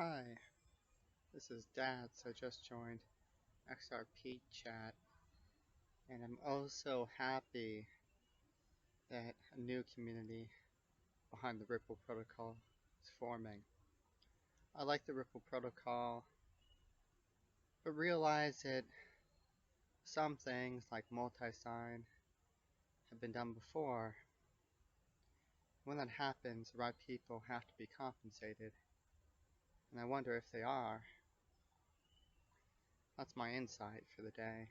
Hi, this is Dad. So I just joined XRP chat, and I'm also happy that a new community behind the Ripple protocol is forming. I like the Ripple protocol, but realize that some things like multi-sign have been done before. When that happens, the right people have to be compensated, and I wonder if they are. That's my insight for the day.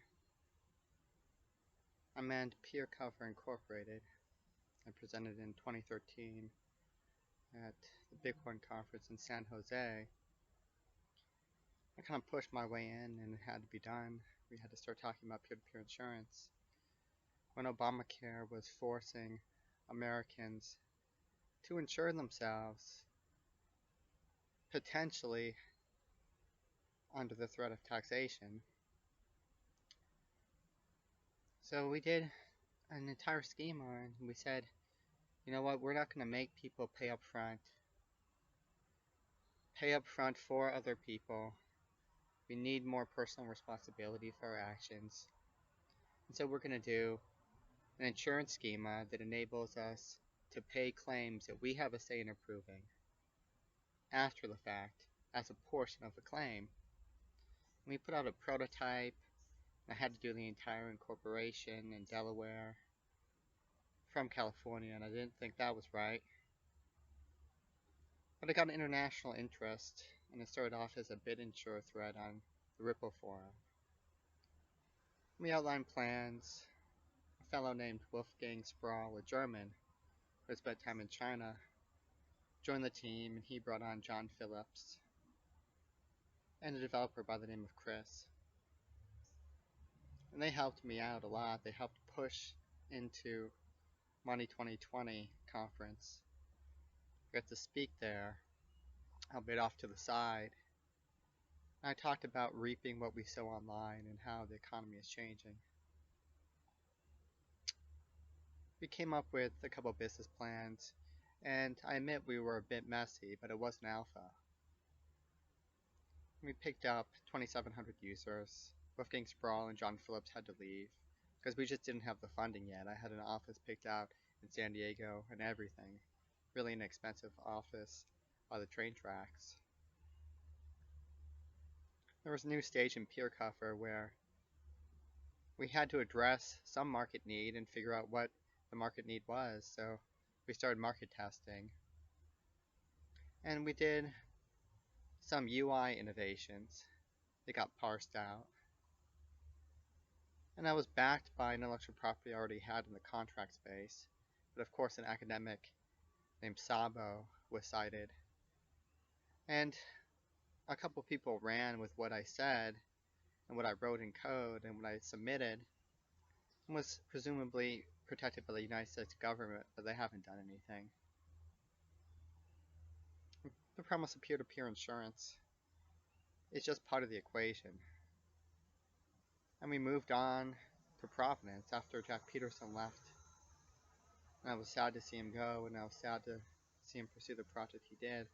I manned PeerCover Incorporated. I presented in 2013 at the Bitcoin conference in San Jose. I kind of pushed my way in and it had to be done. We had to start talking about peer-to-peer insurance. When Obamacare was forcing Americans to insure themselves, potentially under the threat of taxation. So we did an entire schema and we said, you know what, we're not going to make people pay up front. Pay up front for other people. We need more personal responsibility for our actions. And so we're going to do an insurance schema that enables us to pay claims that we have a say in approving after the fact as a portion of the claim. And we put out a prototype. I had to do the entire incorporation in Delaware from California, and I didn't think that was right. But I got an international interest, and it started off as a BitInsure thread on the Ripple forum. We outlined plans. A fellow named Wolfgang Sprawl, a German who had spent time in China, joined the team, and he brought on John Phillips and a developer by the name of Chris. And they helped me out a lot. They helped push into Money 2020 conference. I got to speak there, albeit off to the side. And I talked about reaping what we sow online and how the economy is changing. We came up with a couple business plans, and I admit we were a bit messy, but it wasn't alpha. We picked up 2,700 users. Wolfgang Sprawl and John Phillips had to leave because we just didn't have the funding yet. I had an office picked out in San Diego and everything. Really an expensive office by the train tracks. There was a new stage in PeerCover where we had to address some market need and figure out what the market need was. So we started market testing. And we did some UI innovations. They got parsed out. And I was backed by intellectual property I already had in the contract space. But of course an academic named Sabo was cited. And a couple people ran with what I said and what I wrote in code and what I submitted and was presumably protected by the United States government, but they haven't done anything. The promise of peer-to-peer insurance is just part of the equation. And we moved on to Providence after Jack Peterson left. And I was sad to see him go, and I was sad to see him pursue the project he did.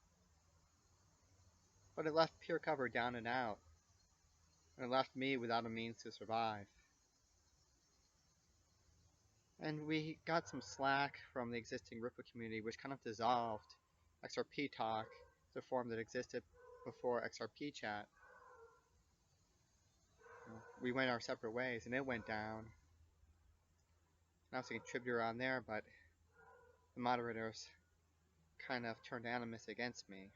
But it left PeerCover down and out, and it left me without a means to survive. And we got some slack from the existing Ripple community, which kind of dissolved XRP Talk, the forum that existed before XRP Chat. We went our separate ways, and it went down. And I was a contributor on there, but the moderators kind of turned animus against me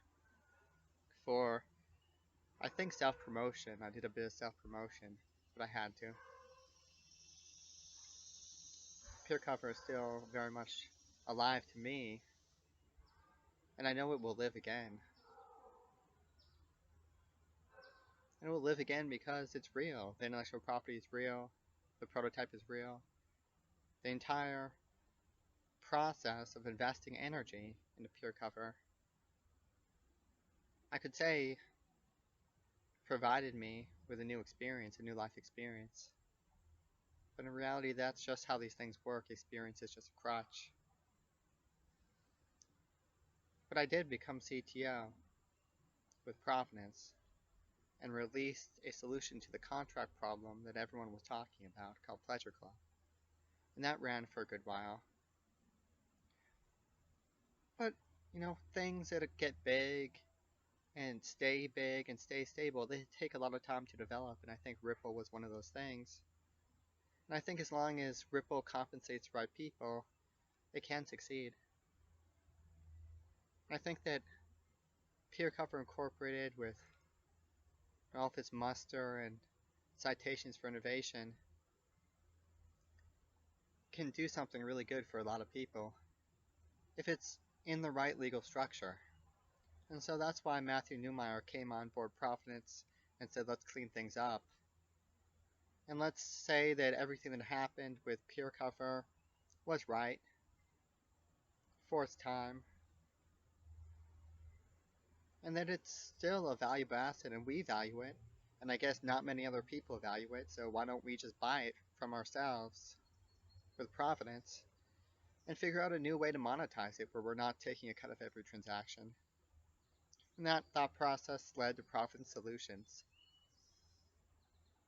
for, I think, self-promotion. I did a bit of self-promotion, but I had to. PeerCover is still very much alive to me, and I know it will live again. And it will live again because it's real. The intellectual property is real. The prototype is real. The entire process of investing energy into PeerCover, I could say, provided me with a new experience, a new life experience. But in reality, that's just how these things work. Experience is just a crutch. But I did become CTO. with Provenance and released a solution to the contract problem that everyone was talking about called Pleasure Club. And that ran for a good while. But, things that get big and stay stable, they take a lot of time to develop, and I think Ripple was one of those things. And I think as long as Ripple compensates the right people, it can succeed. I think that PeerCover Incorporated, with all of its muster and citations for innovation, can do something really good for a lot of people if it's in the right legal structure. And so that's why Matthew Neumeyer came on board Provenance and said, let's clean things up. And let's say that everything that happened with PeerCover was right for its time, and that it's still a valuable asset and we value it, and I guess not many other people value it, so why don't we just buy it from ourselves with Provenance and figure out a new way to monetize it where we're not taking a cut of every transaction. And that thought process led to Provenance Solutions.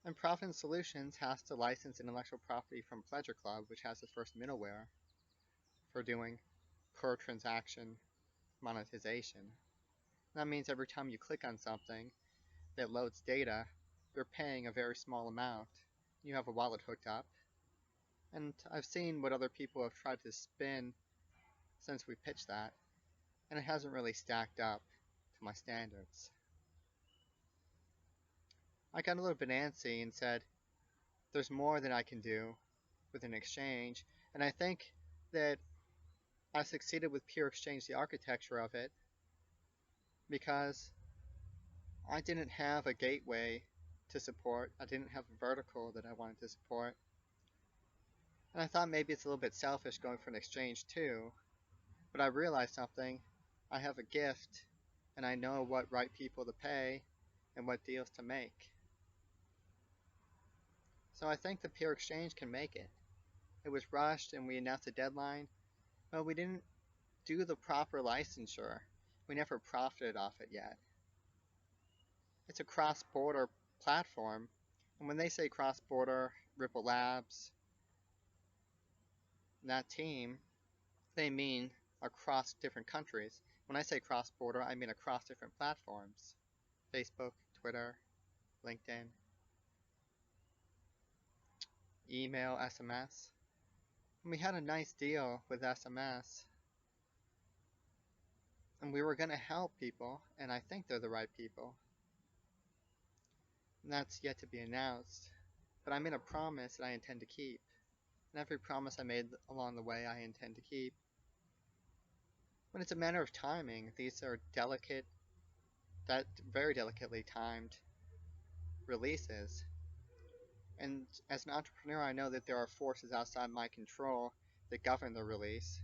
And Provenance Solutions has to license intellectual property from Pleasure Club, which has the first middleware for doing per transaction monetization. That means every time you click on something that loads data, you're paying a very small amount. You have a wallet hooked up. And I've seen what other people have tried to spin since we pitched that, and it hasn't really stacked up to my standards. I got a little bit antsy and said, there's more that I can do with an exchange, and I think that I succeeded with Pure Exchange, the architecture of it, because I didn't have a gateway to support. I didn't have a vertical that I wanted to support. And I thought maybe it's a little bit selfish going for an exchange too, but I realized something. I have a gift, and I know what right people to pay and what deals to make. So I think the Pure Exchange can make it. It was rushed and we announced a deadline, but we didn't do the proper licensure. We never profited off it yet. It's a cross-border platform, and when they say cross-border, Ripple Labs, that team, they mean across different countries. When I say cross-border, I mean across different platforms. Facebook, Twitter, LinkedIn, email, SMS. And we had a nice deal with SMS. And we were going to help people, and I think they're the right people. And that's yet to be announced. But I made a promise that I intend to keep. And every promise I made along the way I intend to keep. When it's a matter of timing, these are very delicately timed releases. And as an entrepreneur, I know that there are forces outside my control that govern the release,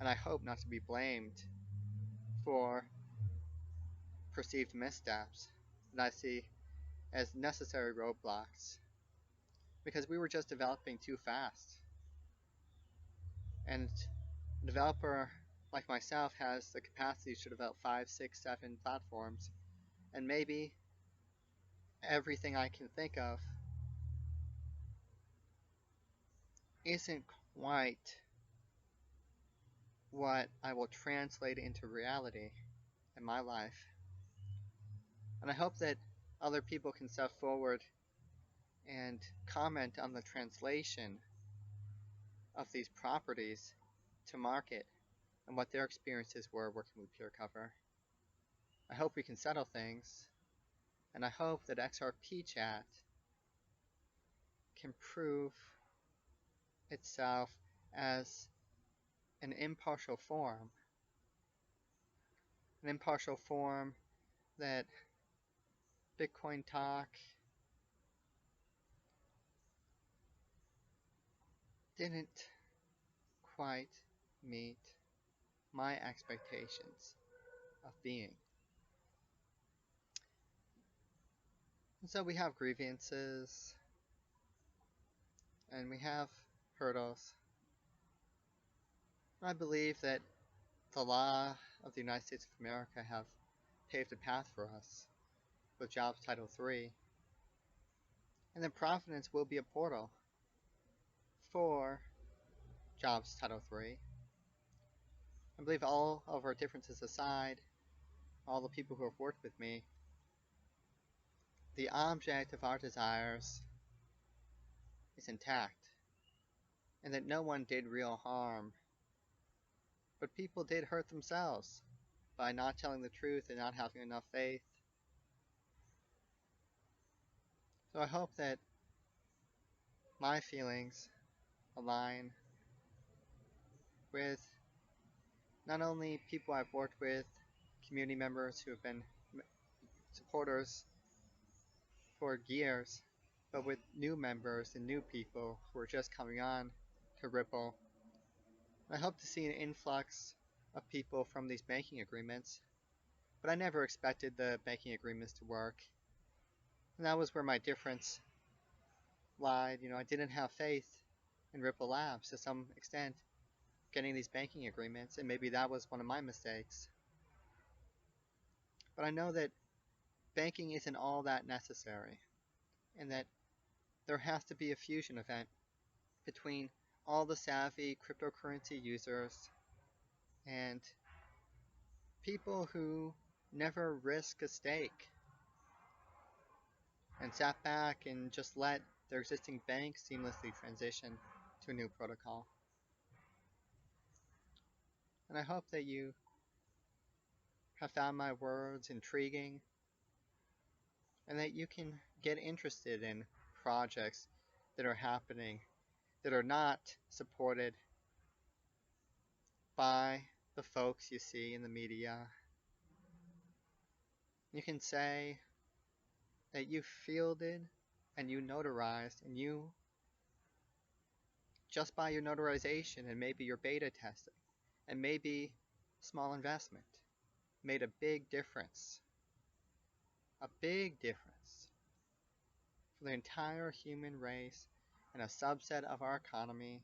and I hope not to be blamed for perceived missteps that I see as necessary roadblocks, because we were just developing too fast. And a developer like myself has the capacity to develop 5, 6, 7 platforms, and maybe everything I can think of isn't quite what I will translate into reality in my life. And I hope that other people can step forward and comment on the translation of these properties to market and what their experiences were working with PeerCover. I hope we can settle things, and I hope that XRP Chat can prove itself as an impartial forum. An impartial forum that Bitcoin Talk didn't quite meet my expectations of being. And so we have grievances, and we have hurdles. I believe that the law of the United States of America have paved the path for us with Jobs Title 3. And then Providence will be a portal for Jobs Title 3. I believe all of our differences aside, all the people who have worked with me, the object of our desires is intact, and that no one did real harm, but people did hurt themselves by not telling the truth and not having enough faith. So I hope that my feelings align with not only people I've worked with, community members who have been supporters for years, but with new members and new people who are just coming on to Ripple. I hope to see an influx of people from these banking agreements, but I never expected the banking agreements to work. And that was where my difference lied. I didn't have faith in Ripple Labs to some extent, getting these banking agreements, and maybe that was one of my mistakes. But I know that banking isn't all that necessary, and that there has to be a fusion event between all the savvy cryptocurrency users and people who never risk a stake and sat back and just let their existing bank seamlessly transition to a new protocol. And I hope that you have found my words intriguing and that you can get interested in projects that are happening that are not supported by the folks you see in the media. You can say that you fielded and you notarized, and you, just by your notarization and maybe your beta testing and maybe small investment, made a big difference. A big difference for the entire human race and a subset of our economy.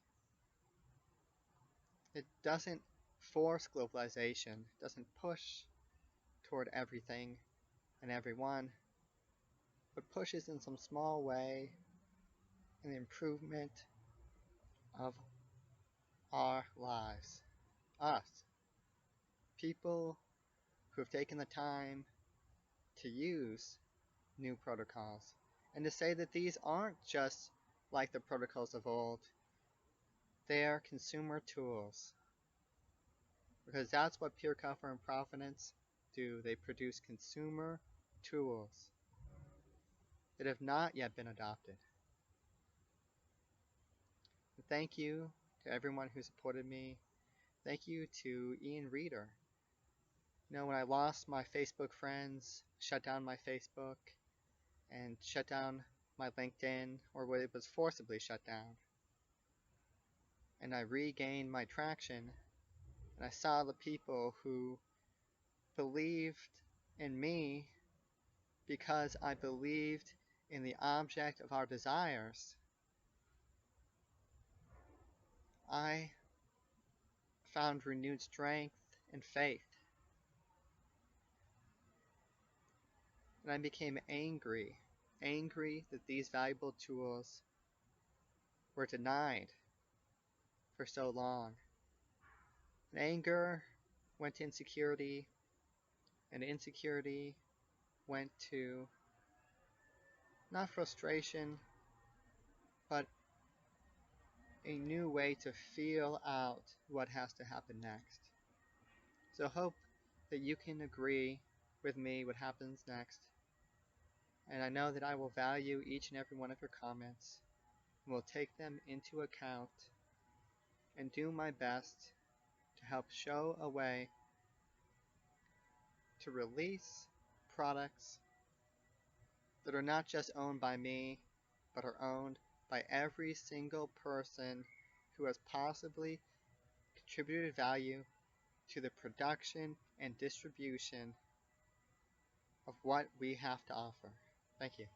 It doesn't force globalization, doesn't push toward everything and everyone, but pushes in some small way in the improvement of our lives. Us, people who have taken the time to use new protocols and to say that these aren't just like the protocols of old, they are consumer tools. Because that's what PeerCover and Providence do. They produce consumer tools that have not yet been adopted. And thank you to everyone who supported me. Thank you to Ian Reader. When I lost my Facebook friends, shut down my Facebook, and shut down my LinkedIn, or when it was forcibly shut down, and I regained my traction, and I saw the people who believed in me because I believed in the object of our desires, I found renewed strength and faith. And I became angry that these valuable tools were denied for so long. And anger went to insecurity, and insecurity went to not frustration, but a new way to feel out what has to happen next. So hope that you can agree with me what happens next. And I know that I will value each and every one of your comments and will take them into account and do my best to help show a way to release products that are not just owned by me, but are owned by every single person who has possibly contributed value to the production and distribution of what we have to offer. Thank you.